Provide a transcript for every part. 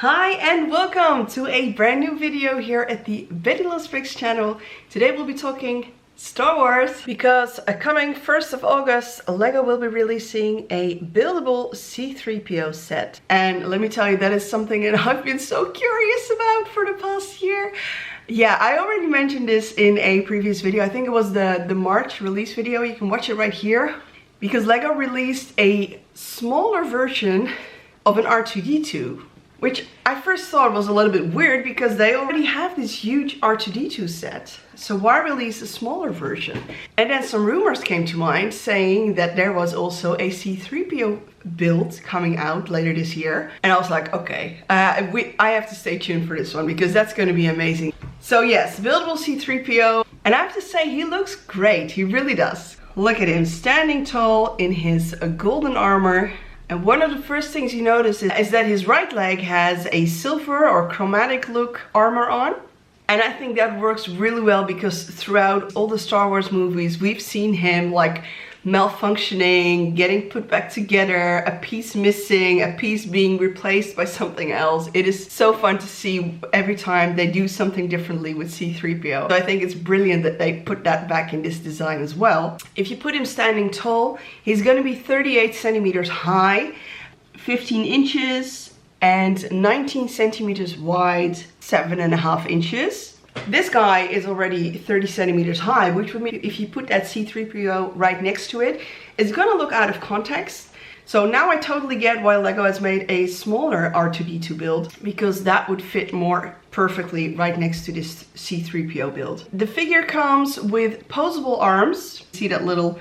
Hi and welcome to a brand new video here at the Betty's Bricks channel. Today we'll be talking Star Wars because coming 1st of August, LEGO will be releasing a buildable C-3PO set. And let me tell you, that is something that I've been so curious about for the past year. Yeah, I already mentioned this in a previous video. I think it was the March release video. You can watch it right here. Because LEGO released a smaller version of an R2-D2. Which I first thought was a little bit weird because they already have this huge R2-D2 set. So why release a smaller version? And then some rumors came to mind saying that there was also a C-3PO build coming out later this year. And I was like, okay, I have to stay tuned for this one because that's going to be amazing. So yes, buildable C-3PO. And I have to say, he looks great. He really does. Look at him standing tall in his golden armor. And one of the first things you notice is that his right leg has a silver or chromatic look armor on. And I think that works really well because throughout all the Star Wars movies, we've seen him like malfunctioning, getting put back together, a piece missing, a piece being replaced by something else. It is so fun to see every time they do something differently with C-3PO. So I think it's brilliant that they put that back in this design as well. If you put him standing tall, he's going to be 38 centimeters high, 15 inches and 19 centimeters wide, 7.5 inches. This guy is already 30 centimeters high, which would mean if you put that C-3PO right next to it, it's gonna look out of context. So now I totally get why LEGO has made a smaller R2-D2 build, because that would fit more perfectly right next to this C-3PO build. The figure comes with posable arms. See that little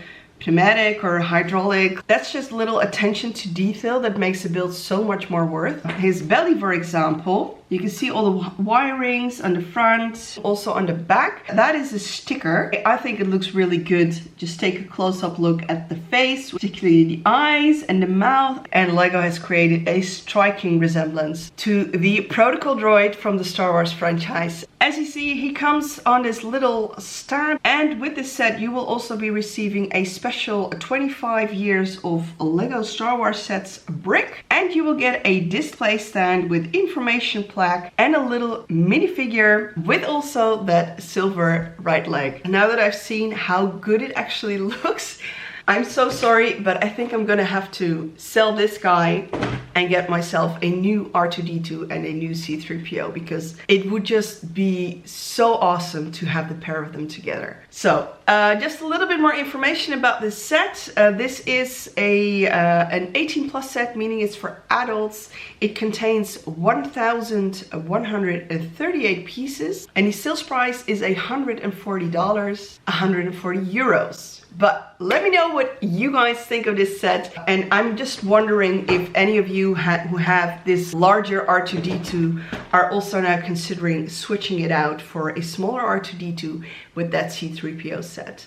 pneumatic or hydraulic? That's just little attention to detail that makes the build so much more worth. His belly, for example, you can see all the wirings on the front, also on the back. That is a sticker. I think it looks really good. Just take a close-up look at the face, particularly the eyes and the mouth. And LEGO has created a striking resemblance to the protocol droid from the Star Wars franchise. As you see, he comes on this little stand. And with this set, you will also be receiving a special 25 years of LEGO Star Wars sets brick. And you will get a display stand with information plaque and a little minifigure with also that silver right leg. Now that I've seen how good it actually looks, I'm so sorry, but I think I'm gonna have to sell this guy and get myself a new R2-D2 and a new C-3PO because it would just be so awesome to have the pair of them together. So just a little bit more information about this set. This is an 18+ set, meaning it's for adults. It contains 1,138 pieces and the sales price is $140, 140 euros. But let me know what you guys think of this set. And I'm just wondering if any of you who have this larger R2-D2 are also now considering switching it out for a smaller R2-D2 with that C-3PO set.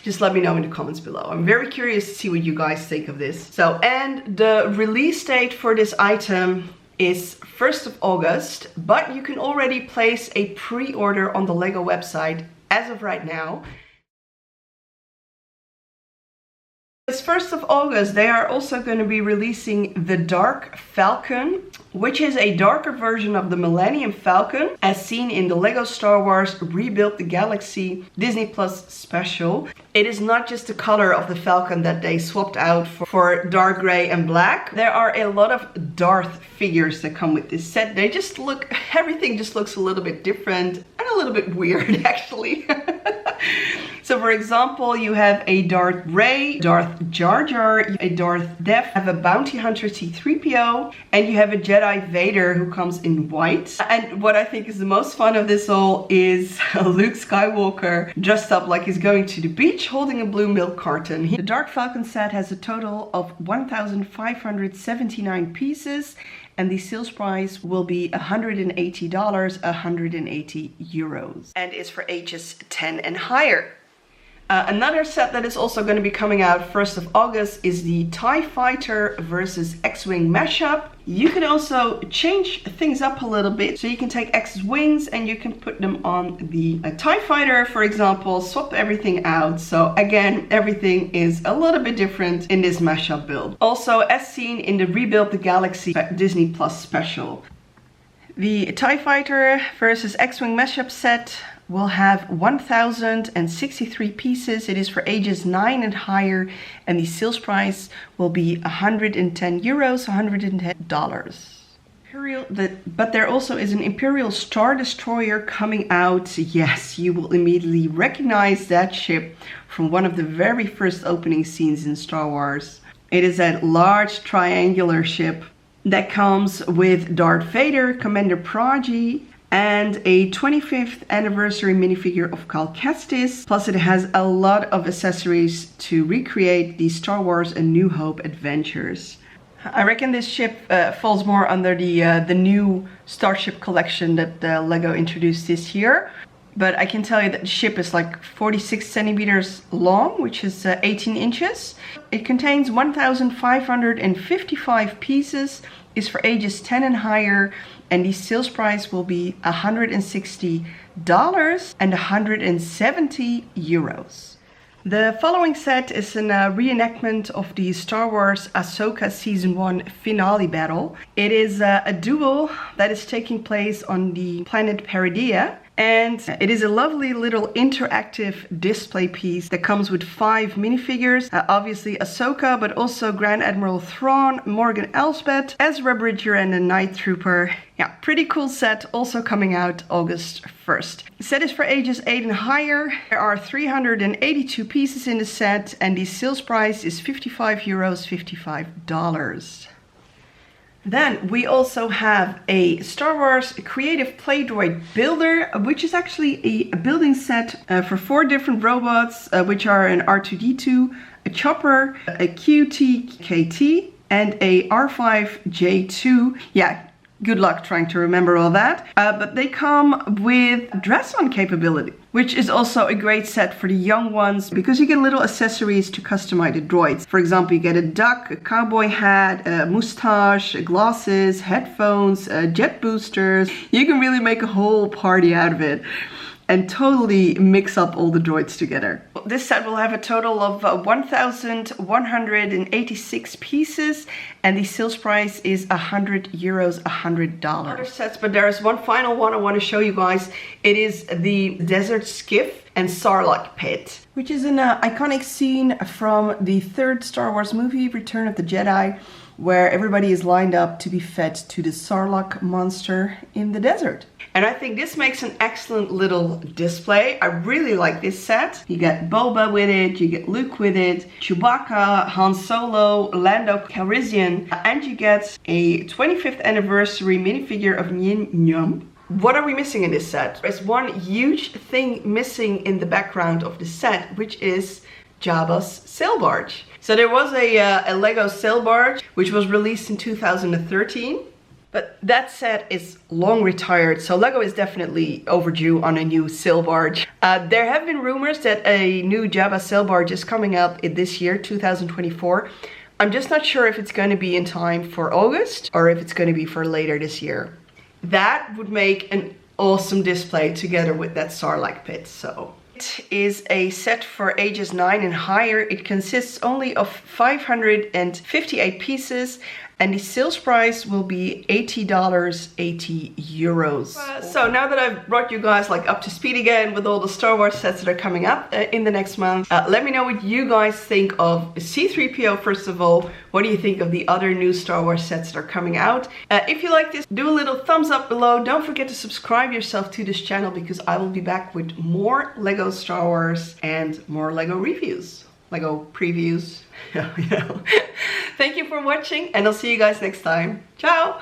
Just let me know in the comments below. I'm very curious to see what you guys think of this. So, and the release date for this item is 1st of August, but you can already place a pre-order on the LEGO website as of right now. It's 1st of August, they are also going to be releasing the Dark Falcon, which is a darker version of the Millenium Falcon, as seen in the LEGO Star Wars Rebuild the Galaxy Disney Plus special. It is not just the color of the Falcon that they swapped out for dark gray and black. There are a lot of Darth figures that come with this set. They just look, everything just looks a little bit different and a little bit weird actually. So for example, you have a Darth Ray, Darth Jar Jar, a Darth Def, you have a Bounty Hunter C-3PO, and you have a Jedi Vader who comes in white. And what I think is the most fun of this all is Luke Skywalker dressed up like he's going to the beach holding a blue milk carton. The Dark Falcon set has a total of 1,579 pieces. And the sales price will be $180, 180 euros. And is for ages 10 and higher. Another set that is also going to be coming out 1st of August is the TIE Fighter versus X-Wing mashup. You can also change things up a little bit. So you can take X's wings and you can put them on the TIE Fighter, for example, swap everything out. So again, everything is a little bit different in this mashup build. Also, as seen in the Rebuild the Galaxy Disney Plus special. The TIE Fighter versus X-Wing mashup set will have 1,063 pieces. It is for ages 9 and higher, and the sales price will be 110 euros, $110. But there also is an Imperial Star Destroyer coming out. Yes, you will immediately recognize that ship from one of the very first opening scenes in Star Wars. It is a large triangular ship that comes with Darth Vader, Commander Peridea, and a 25th anniversary minifigure of Cal Kestis. Plus it has a lot of accessories to recreate the Star Wars A New Hope adventures. I reckon this ship falls more under the new Starship collection that LEGO introduced this year. But I can tell you that the ship is like 46 centimeters long, which is 18 inches. It contains 1,555 pieces, is for ages 10 and higher, and the sales price will be $160 and 170 euros. The following set is a reenactment of the Star Wars Ahsoka Season 1 finale battle. It is a duel that is taking place on the planet Peridea. And it is a lovely little interactive display piece that comes with 5 minifigures. Obviously Ahsoka, but also Grand Admiral Thrawn, Morgan Elsbeth, Ezra Bridger, and a Night Trooper. Yeah, pretty cool set, also coming out August 1st. The set is for ages 8 and higher. There are 382 pieces in the set, and the sales price is 55 euros, $55. Then we also have a Star Wars Creative Play Droid Builder, which is actually a building set for 4 different robots, which are an R2-D2, a Chopper, a QT-KT, and a R5-J2. Yeah, good luck trying to remember all that. But they come with dress-on capability, which is also a great set for the young ones because you get little accessories to customize the droids. For example, you get a duck, a cowboy hat, a mustache, glasses, headphones, jet boosters. You can really make a whole party out of it and totally mix up all the droids together. This set will have a total of 1,186 pieces, and the sales price is 100 euros, $100. Other sets, but there is one final one I want to show you guys. It is the Desert Skiff and Sarlacc Pit, which is an iconic scene from the 3rd Star Wars movie, Return of the Jedi, where everybody is lined up to be fed to the Sarlacc monster in the desert. And I think this makes an excellent little display. I really like this set. You get Boba with it, you get Luke with it, Chewbacca, Han Solo, Lando Calrissian, and you get a 25th anniversary minifigure of Millenium. What are we missing in this set? There's one huge thing missing in the background of the set, which is Jabba's Sail Barge. So there was a LEGO Sail Barge, which was released in 2013. But that set is long retired, so LEGO is definitely overdue on a new sail barge. There have been rumors that a new Jabba Sail Barge is coming out this year, 2024. I'm just not sure if it's going to be in time for August or if it's going to be for later this year. That would make an awesome display together with that Sarlacc pit. So it is a set for ages 9 and higher. It consists only of 558 pieces. And the sales price will be $80, 80 euros. So now that I've brought you guys like up to speed again with all the Star Wars sets that are coming up in the next month, let me know what you guys think of C-3PO first of all. What do you think of the other new Star Wars sets that are coming out? If you like this, do a little thumbs up below. Don't forget to subscribe yourself to this channel because I will be back with more LEGO Star Wars and more LEGO reviews. LEGO previews. Thank you for watching and I'll see you guys next time. Ciao!